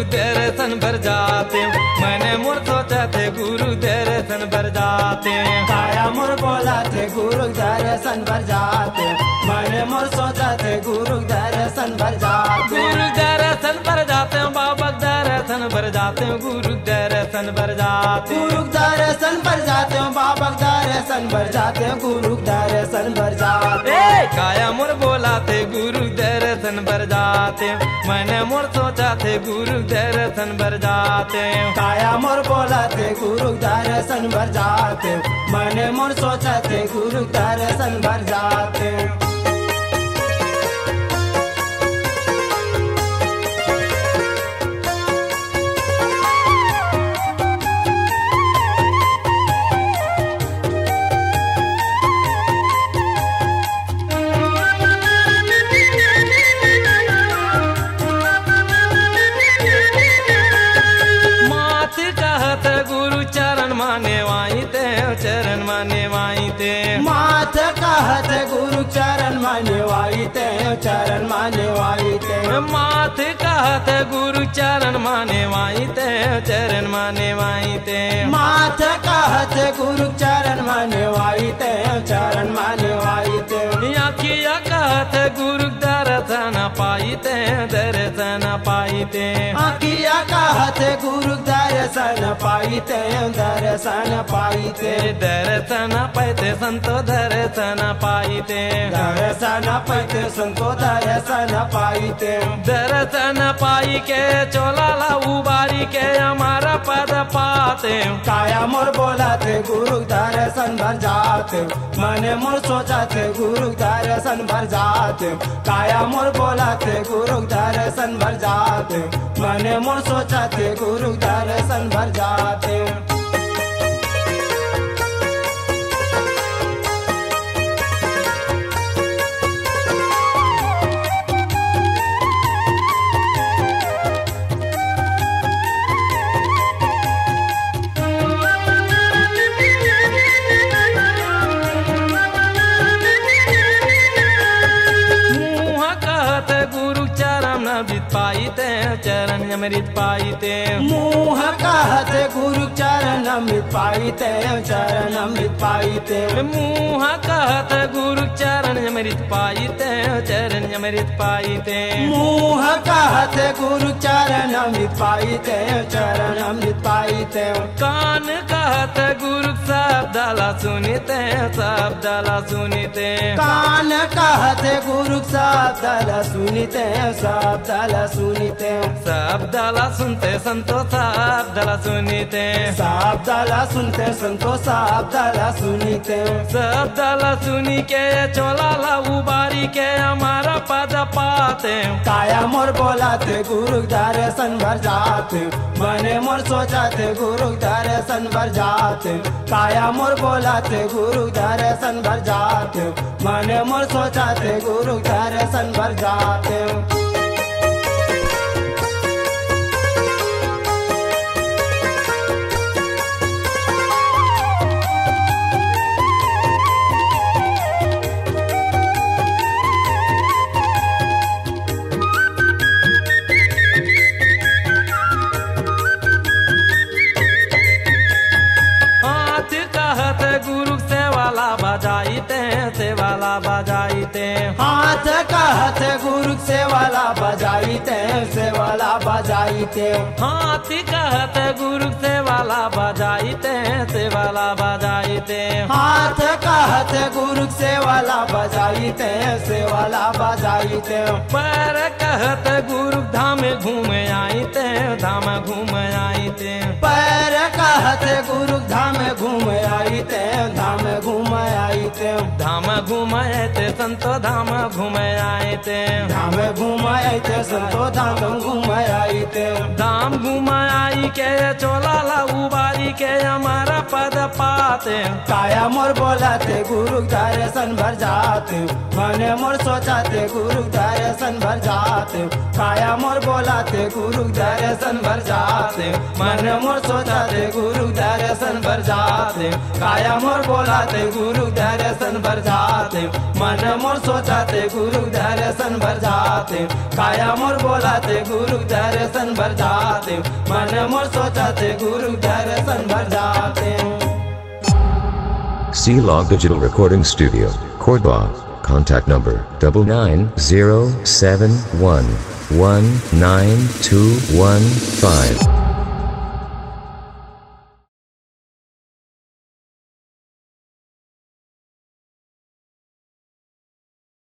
दर्शन भर जाते, मैंने मोर सोचा थे गुरु दर्शन भर जाते। काया मोर बोला थे गुरु दर्शन भर जाते, मैंने मोर सोचा थे गुरु दर्शन भर जाते। गुरु दर्शन भर जाते बाबा दर्शन भर जाते, गुरु दर्शन भर जाते। गुरु दर्शन भर जाते बाबा दर्शन भर जाते, गुरु दर्शन भर जाते। काया मोर बोला थे गुरु दर्शन भर जाते, मैंने मोर सोचा थे गुरु दर्शन भर जाते। काया मोर बोला थे गुरु दर्शन भर जाते, मैंने मोर सोचा थे गुरु दर्शन भर जाते। चरण माने वाई ते माथ कहत गुरु चरण माने वाई ते, चरण माने वाई ते। माथ कहत गुरु चरण माने वाई ते, चरण माने वाई ते। माथ कहत गुरु चरण माने वाई ते, चरण माने वाई ते। आखिया कहत गुरु दर्शन पाई ते, दर्शन पाई ते। आखिया कहत गुरु दर्शन पाई ते, दर्शन पाई ते। दर्शन पाइते संतो दर्शन पाइते, दर्शन पाइते संतो दर्शन पाइते। दर्शन पाई के चोला उबारी के हमारा पद पाते। काया मोर बोला थे गुरु दर्शन भर जाते, मैंने मोर सोचा थे गुरु दर्शन भर जाते। काया मोर बोला थे गुरु दर्शन भर जाते, मैंने मोर सोचा थे गुरु दर्शन भर जाते। अमृत पाइते, चरण अमृत पाइते। मुँह कहत गुरु चरण अमृत पाइते, चरण अमृत पाइते। मुँह कहत गुरु चरण अमृत पाइते, चरण अमृत पाइते। मुँह कहत गुरु चरण अमृत पाइते, चरण अमृत पाइते। कान कहत गुरु शब्द सुनिते, शब्द सुनिते। कान कहत गुरु शब्द सुनिते, शब्द सुनिते। शब्द सुनते संतो शब्द सुनिते, शब्द सुनते संतो शब्द सुनिते। शब्द सुनी के चोला उबारी के हमारा पद पाते। काया मोर बोला थे गुरु दर्शन भर जाते, मैंने मोर सोचा थे गुरु दर्शन भर जाते। काया मोर बोला थे गुरु दर्शन भर जाते, मैंने मोर सोचा थे गुरु दर्शन भर जाते। गुरु से वाला बजाइते, से वाला बजाइते। हाथ कहत गुरु से वाला बजाइते, से वाला बजाइते। हाथ कहत गुरु से वाला बजाइते, से वाला बजाइते। हाथ कहत गुरु से वाला बजाइते, से वाला बजाइते। पैर कहत गुरु धाम घूम आइते, धाम घूम आइते। पैर कहत गुरु धाम घूम आइते, धाम घूम आइते। धाम घूम आइते संतो धाम घूम आइते। धाम घूम आइते संतो धाम घूम आइते। धाम घूम आई के चोला उबारी के हमारा पद पाते। काया मोर बोला थे गुरु दर्शन भर जाते, मैंने मोर सोचा थे गुरु दर्शन भर जाते। काया मोर बोला थे गुरु दर्शन भर जाते, मैंने मोर सोचा थे गुरु दर्शन भर जाते। काया मोर बोला थे गुरु दर्शन भर जाते, मन मोर सोचा थे गुरु दर्शन भर जाते। काया मोर बोला थे गुरु दर्शन भर जाते। जाते मन मोर सोचाते गुरु दर्शन भर जाते। C-Log Digital Recording Studio, Cordoba. Contact number 99071192115.